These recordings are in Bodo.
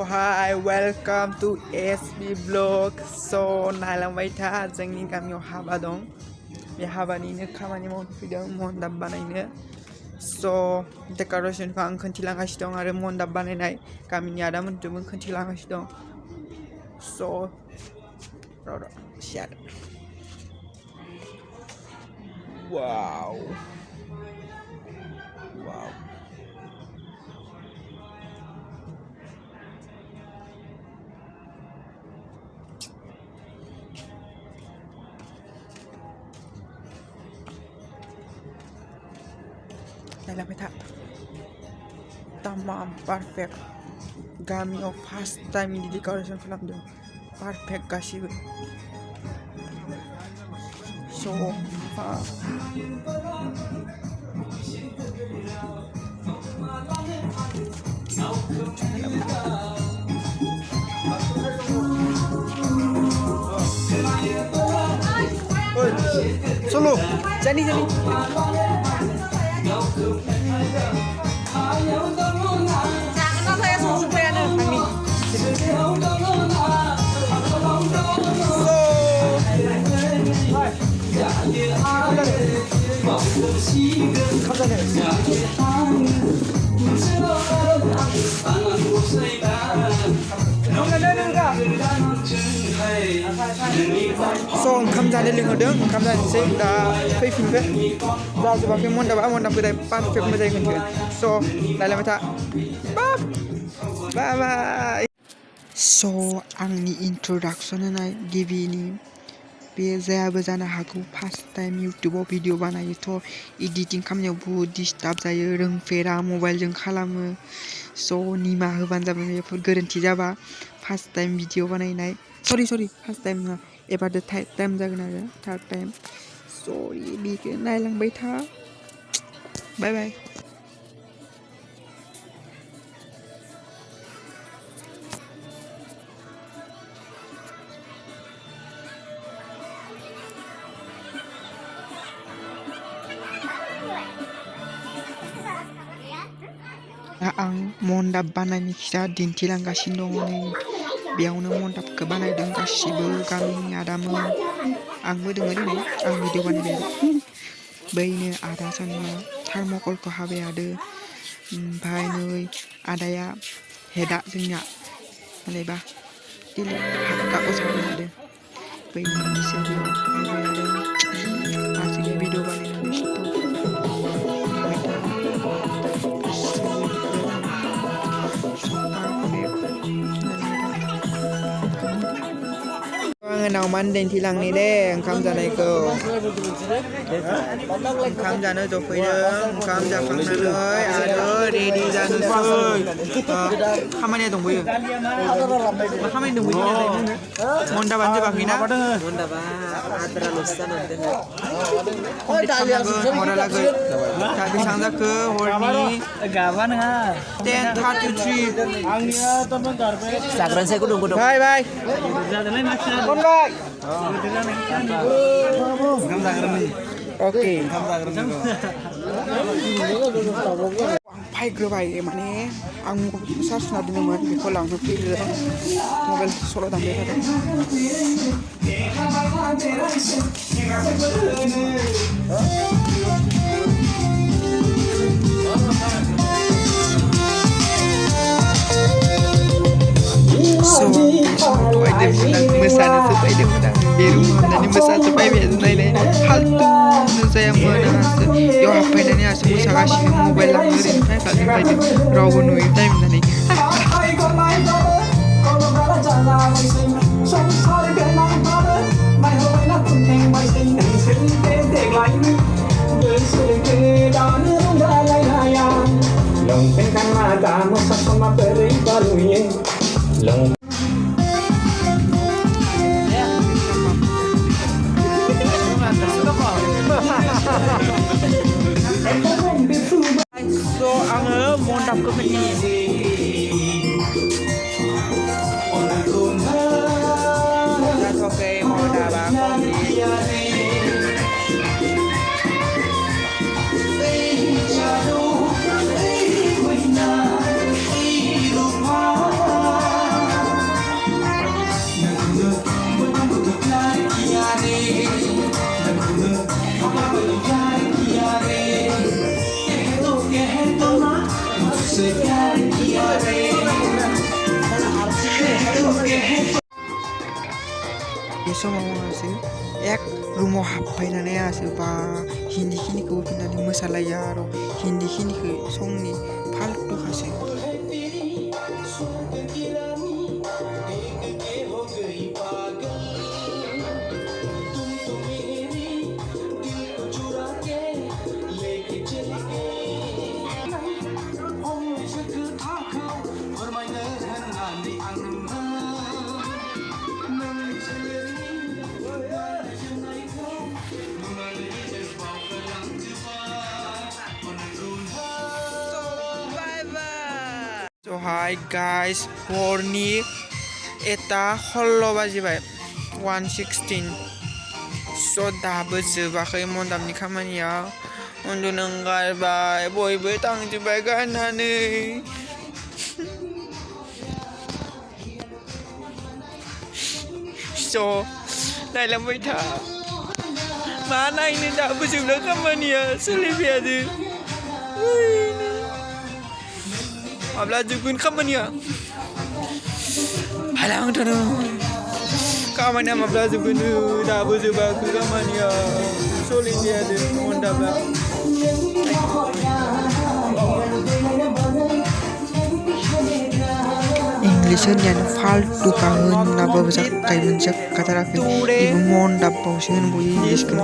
hi, welcome to SB Vlog. So, नायलांबाय था जोंनि गामियाव हाबा दं. बे हाबानिनो खामानि मावनो फैदों मन्दाब बानायनो. So, डेक'रेशनखौ आं खोन्थिलांगासिनो दं आरो मन्दाब बानायनाय गामिनि आदामोनजोंबो खोन्थिलांगासिनो दं. So, share. Wow. Wow. नायलांबाय था तमाम पारफेक्ट गामियाव फार्स्ट टाइम इदि डेक'रेशन खालामदों पारफेक्ट गासिबो so solo Jani jangan saya susukan ini So ओंखाम जानो लिंहरदों ओंखाम जानोसै दा फैफिनगोन जाजोबाखै मन्दाबखौ दा पारफेक्ट मोजाङै खोन्थिगोन so नायलांबाय था बाय बाय so आंनि इन्ट्र'डाक्सन होनाय गिबिनि बे जायाबो जानो हागौ फार्स्ट टाइम इउटुबाव भिडिअ बानायोथ' एडिटिं खालामनायाव बुहुत डिस्टार्ब जायो रोंफेरा मबाइलजों खालामो स' निमाहा होबानो जाबाय बेफोर गोरोन्थि जाबा फार्स्ट टाइम भिडिअ बानायनाय सरि फार्स्ट टाइम नङा एबार थार्ड टाइम जागोन आरो थार्ड टाइम सरि बेखौ नायलांबाय था बाय बाय आं मन्दाब बानायनाय खिथा दिन्थिलांगासिनो दङ नै बेयावनो मन्दाबखौ बानायदों गासिबो गामिनि आदामोन आंबो दङ दिनै आं भिडिअ बानायबाय बैनो आदा सानना थार्मकलखौ हाबाय आरो ओमफ्राय नै आदाया हेडआ जोंनिया मालायबा हाक्काखौ सावनो हादों बैनो बिसोरो हाबाय आरो गासैबो भिडिअ बानायनानै नावमान दिन्थिलांनि दे ओंखाम जानायखौ ओंखाम जानो जफैदों ओंखाम जाखांनानै आरो रेडि जानोसै खामानिया दंबोयो मा खामानि दंबोयो मन्दाबानो जोबाखैना मन्दाबा आद्राल'सो जानानै दोङो कमप्लिट खालामनांगोन हरालागै दा बेसेबां जाखो हरनि 10:33 जाग्रानोसै गुदुं बाय बाय Oke. फायग्रोबाय माने आं सार्च होना दोनदोंमोन बेखौ लांनो फैदों मबाइल सल' दामबाय मोसानो फैदोंमोन आं बे रुमाव हाबनानै मोसानो फैबाय नायलाय फाल्तु जायामोन आंहासो बेयाव हाबफैनानै आंहासो मोसागासिनो मबाइल लांनो ओरैनो फायखाजों फैदों रावबो नुयै टाइम होननानै So आङो मन्दाबखौ खोन्थियो जाथ'आखै मन्दाबा कमप्लिट समाव आंहासो एक रुमाव हाबफैनानै आंहासो बा हिन्दी खिनिखौबो फैनानै मोसालायो आरो हिन्दी खिनिखौ संनि फाल्टुखासो So hi guys, hरनि 1:16 बाजिबाय 1:16 so दाबो जोबाखै मन्दाबनि खामानिया उन्दुनो ओंखारबाय बयबो थांजोब्बाय गाननानै so नायलांबाय था मा नायनो दाबो जोबला खामानिया सोलिबायानो माब्ला जोबगोन खामानिया हालांथारो खामानिया माब्ला जोबगोन दाबो जोबाखै खामानिया सोलिबायानो मन्दाबा इंलिश होननायानो फाल्टुखा होनाबाबो जाखाथाराखै इबो मन्दाबावसो होनबावयो इंलिशखौ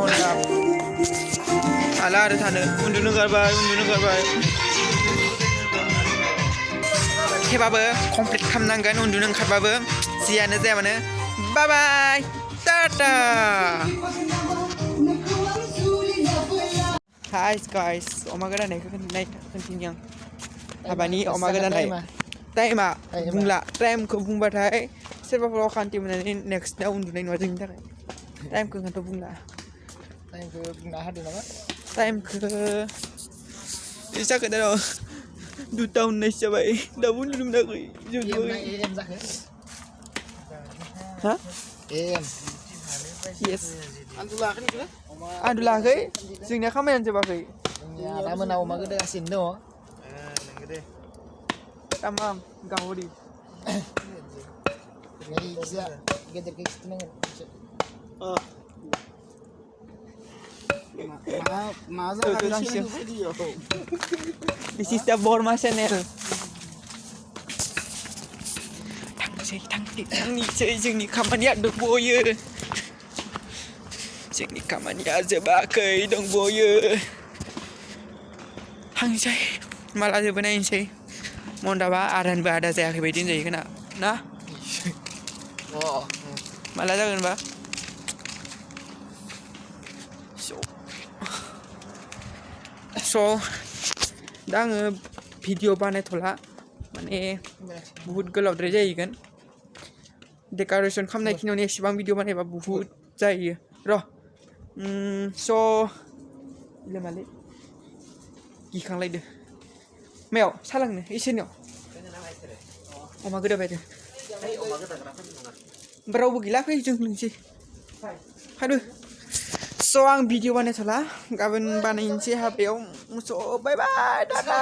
हाला आरो थानो उन्दुनो ओंखारबाय थेबाबो कमप्लिट खालामनांगोन उन्दुनो ओंखारबाबो जियानो जाया मानो बाय बाय टाटा हाय गाइस अमा गोदानायखौ खोन्थिनि आं हाबानि अमा गोदानाय टाइमा बुंला टाइमखौ बुंबाथाय सोरबाफोर अखान्थि मोननानै नेक्स्टआव उन्दुनाय नङा जोंनि थाखाय टाइमखौ ओंखायनोथ' बुंला टाइमखौ बुंना होदो नामा टाइमखौ जाखो दा 2:19 जाबाय दाबो उन्दुनो मोनाखै हा एम यस आन्दुलाखै जोंनिया खामानियानो जोबाखै दा मोनाव अमा गोदागासिनो दङ नोंगो दे tamam गावरि This is the Borma channel. थांनिसै जोंनि खामानिया दंबावो जोंनि खामानिया जोबाखै दंबावो थांसै माला जोबो नायनोसै मन्दाबा आदानबो आदा जायाखै बायदि होनजायो खोना ना माला जागोनबा so दा आङो भिडिअ बानायथ'ला माने बुहुत गोलावद्राय जाहैगोन डेक'रेसन खालामनायखिनियावनो एसेबां भिडिअ बानायबा बुहुत जायो र' so लेमाले गिखांलायदो मायाव सालांनो इसोरनियाव अमा गोदाबायदो रावबो गैला फै जों लोंसै फायदो so आं भिडिअ बानायथ'ला गाबोन बानायनोसै हाबायाव so बाय बाय टाटा